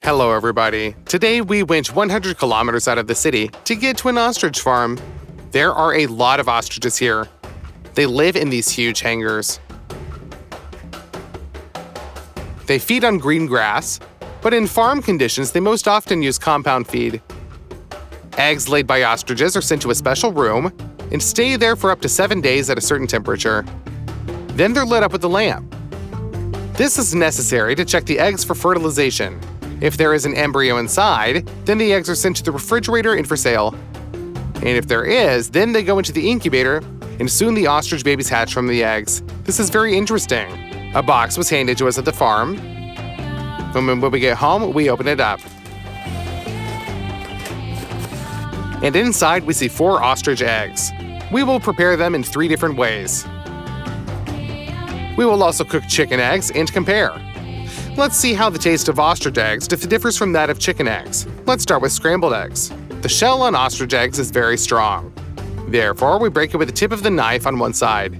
Hello everybody. Today we went 100 kilometers out of the city to get to an ostrich farm. There are a lot of ostriches here. They live in these huge hangars. They feed on green grass, but in farm conditions they most often use compound feed. Eggs laid by ostriches are sent to a special room and stay there for up to 7 days at a certain temperature. Then they're lit up with a lamp. This is necessary to check the eggs for fertilization. If there is an embryo inside, then the eggs are sent to the refrigerator and for sale. And if there is, then they go into the incubator, and soon the ostrich babies hatch from the eggs. This is very interesting. A box was handed to us at the farm. When we get home, we open it up. And inside, we see 4 ostrich eggs. We will prepare them in 3 different ways. We will also cook chicken eggs and compare. Let's see how the taste of ostrich eggs differs from that of chicken eggs. Let's start with scrambled eggs. The shell on ostrich eggs is very strong. Therefore, we break it with the tip of the knife on one side.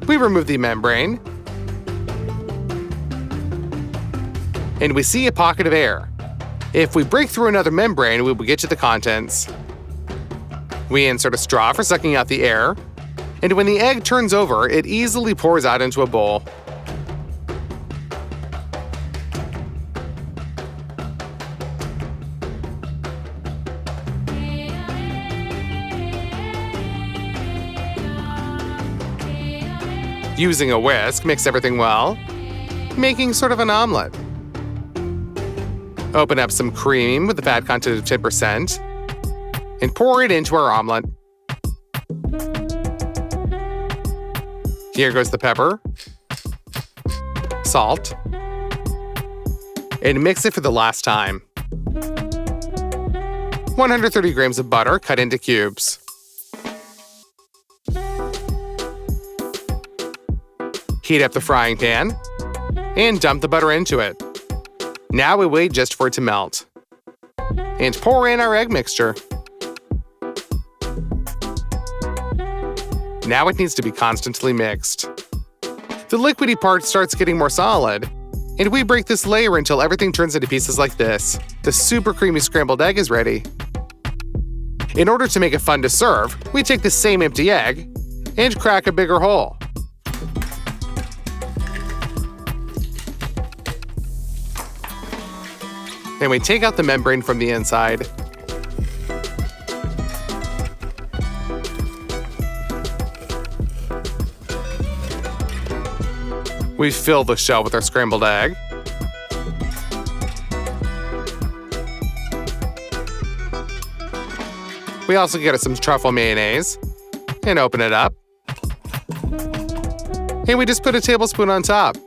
We remove the membrane, and we see a pocket of air. If we break through another membrane, we will get to the contents. We insert a straw for sucking out the air, and when the egg turns over, it easily pours out into a bowl. Using a whisk, mix everything well, making sort of an omelet. Open up some cream with a fat content of 10%, and pour it into our omelet. Here goes the pepper, salt, and mix it for the last time. 130 grams of butter cut into cubes. Heat up the frying pan and dump the butter into it. Now we wait just for it to melt. And pour in our egg mixture. Now it needs to be constantly mixed. The liquidy part starts getting more solid, and we break this layer until everything turns into pieces like this. The super creamy scrambled egg is ready. In order to make it fun to serve, we take the same empty egg and crack a bigger hole. Then we take out the membrane from the inside. We fill the shell with our scrambled egg. We also get some truffle mayonnaise and open it up. And we just put a tablespoon on top.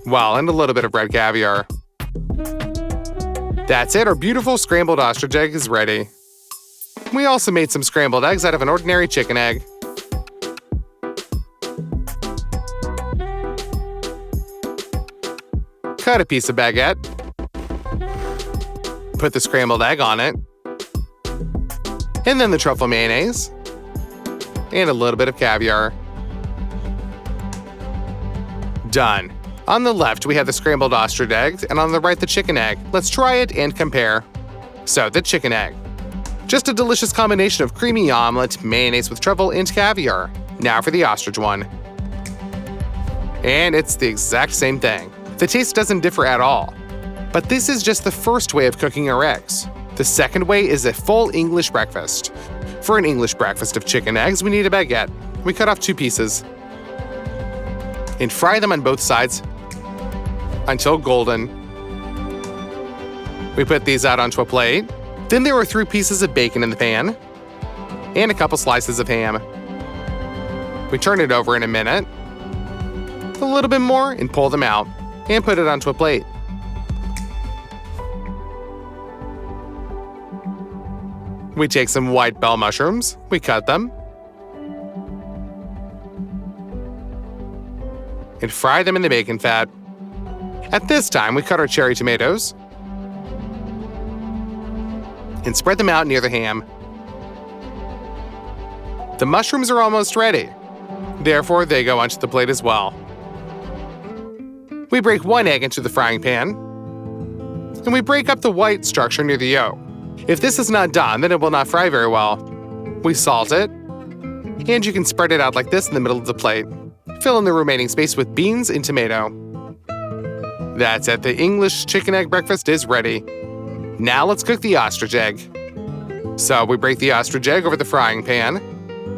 Wow, and a little bit of red caviar. That's it, our beautiful scrambled ostrich egg is ready. We also made some scrambled eggs out of an ordinary chicken egg. Cut a piece of baguette. Put the scrambled egg on it. And then the truffle mayonnaise. And a little bit of caviar. Done. On the left, we have the scrambled ostrich eggs, and on the right, the chicken egg. Let's try it and compare. So, the chicken egg. Just a delicious combination of creamy omelet, mayonnaise with truffle, and caviar. Now for the ostrich one. And it's the exact same thing. The taste doesn't differ at all. But this is just the first way of cooking our eggs. The second way is a full English breakfast. For an English breakfast of chicken eggs, we need a baguette. We cut off 2 pieces. And fry them on both sides until golden. We put these out onto a plate. Then there are 3 pieces of bacon in the pan and a couple slices of ham. We turn it over in a minute, a little bit more, and pull them out and put it onto a plate. We take some white bell mushrooms, we cut them, and fry them in the bacon fat. At this time, we cut our cherry tomatoes and spread them out near the ham. The mushrooms are almost ready. Therefore, they go onto the plate as well. We break one egg into the frying pan, and we break up the white structure near the yolk. If this is not done, then it will not fry very well. We salt it, and you can spread it out like this in the middle of the plate. Fill in the remaining space with beans and tomato. That's it, the English chicken egg breakfast is ready. Now let's cook the ostrich egg. So we break the ostrich egg over the frying pan.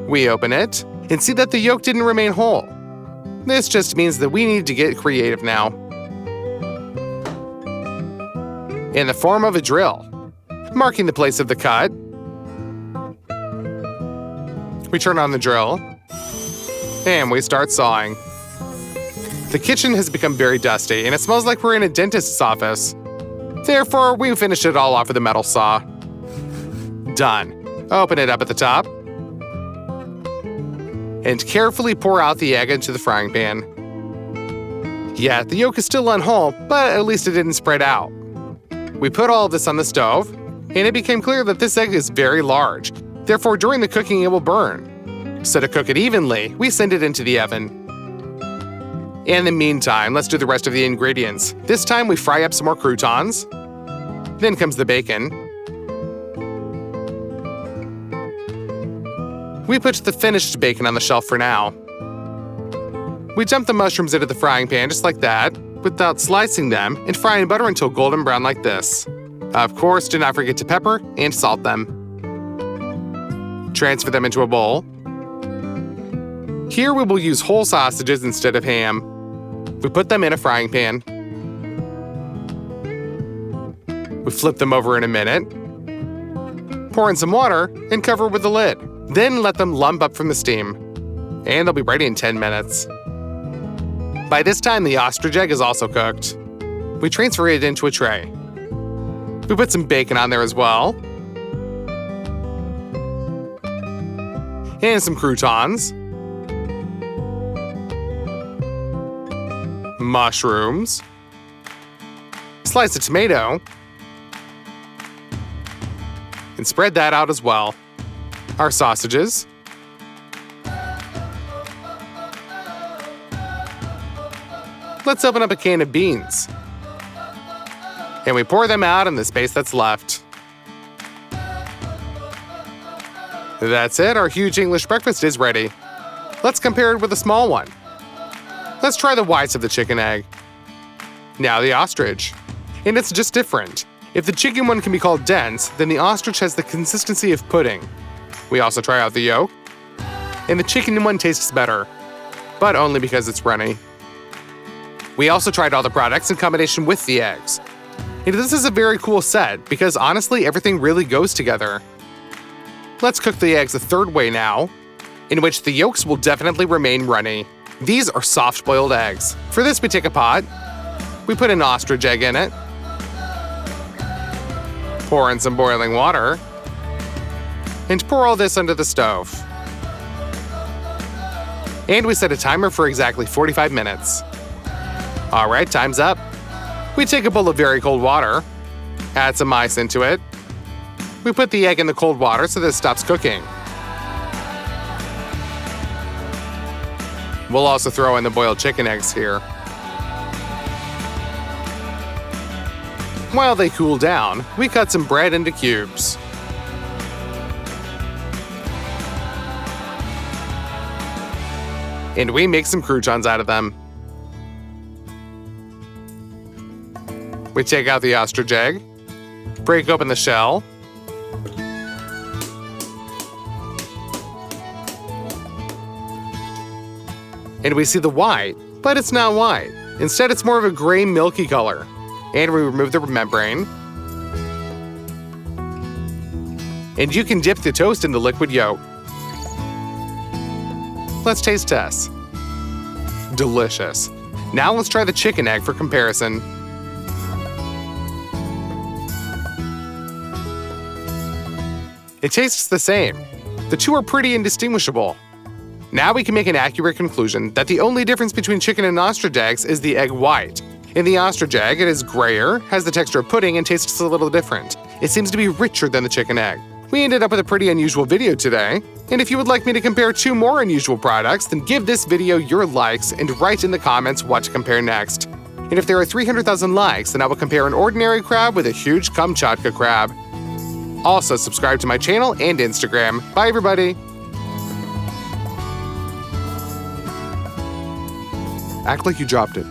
We open it and see that the yolk didn't remain whole. This just means that we need to get creative now. In the form of a drill, marking the place of the cut. We turn on the drill, and we start sawing. The kitchen has become very dusty, and it smells like we're in a dentist's office. Therefore, we finish it all off with a metal saw. Done. Open it up at the top, and carefully pour out the egg into the frying pan. Yeah, the yolk is still unwhole, but at least it didn't spread out. We put all of this on the stove, and it became clear that this egg is very large. Therefore, during the cooking, it will burn. So to cook it evenly, we send it into the oven. In the meantime, let's do the rest of the ingredients. This time, we fry up some more croutons. Then comes the bacon. We put the finished bacon on the shelf for now. We dump the mushrooms into the frying pan just like that, without slicing them, and fry in butter until golden brown like this. Of course, do not forget to pepper and salt them. Transfer them into a bowl. Here we will use whole sausages instead of ham. We put them in a frying pan. We flip them over in a minute. Pour in some water and cover with the lid. Then let them lump up from the steam. And they'll be ready in 10 minutes. By this time, the ostrich egg is also cooked. We transfer it into a tray. We put some bacon on there as well. And some croutons. Mushrooms. Slice a tomato. And spread that out as well. Our sausages. Let's open up a can of beans. And we pour them out in the space that's left. That's it, our huge English breakfast is ready. Let's compare it with a small one. Let's try the whites of the chicken egg. Now the ostrich. And it's just different. If the chicken one can be called dense, then the ostrich has the consistency of pudding. We also try out the yolk. And the chicken one tastes better, but only because it's runny. We also tried all the products in combination with the eggs. And this is a very cool set because honestly, everything really goes together. Let's cook the eggs a third way now, in which the yolks will definitely remain runny. These are soft-boiled eggs. For this, we take a pot. We put an ostrich egg in it. Pour in some boiling water. And pour all this under the stove. And we set a timer for exactly 45 minutes. All right, time's up. We take a bowl of very cold water, add some ice into it. We put the egg in the cold water so that it stops cooking. We'll also throw in the boiled chicken eggs here. While they cool down, we cut some bread into cubes. And we make some croutons out of them. We take out the ostrich egg, break open the shell, and we see the white, but it's not white. Instead, it's more of a gray, milky color. And we remove the membrane. And you can dip the toast in the liquid yolk. Let's taste test. Delicious. Now let's try the chicken egg for comparison. It tastes the same. The two are pretty indistinguishable. Now we can make an accurate conclusion that the only difference between chicken and ostrich eggs is the egg white. In the ostrich egg, it is grayer, has the texture of pudding, and tastes a little different. It seems to be richer than the chicken egg. We ended up with a pretty unusual video today, and if you would like me to compare 2 more unusual products, then give this video your likes and write in the comments what to compare next. And if there are 300,000 likes, then I will compare an ordinary crab with a huge Kamchatka crab. Also, subscribe to my channel and Instagram. Bye, everybody! Act like you dropped it.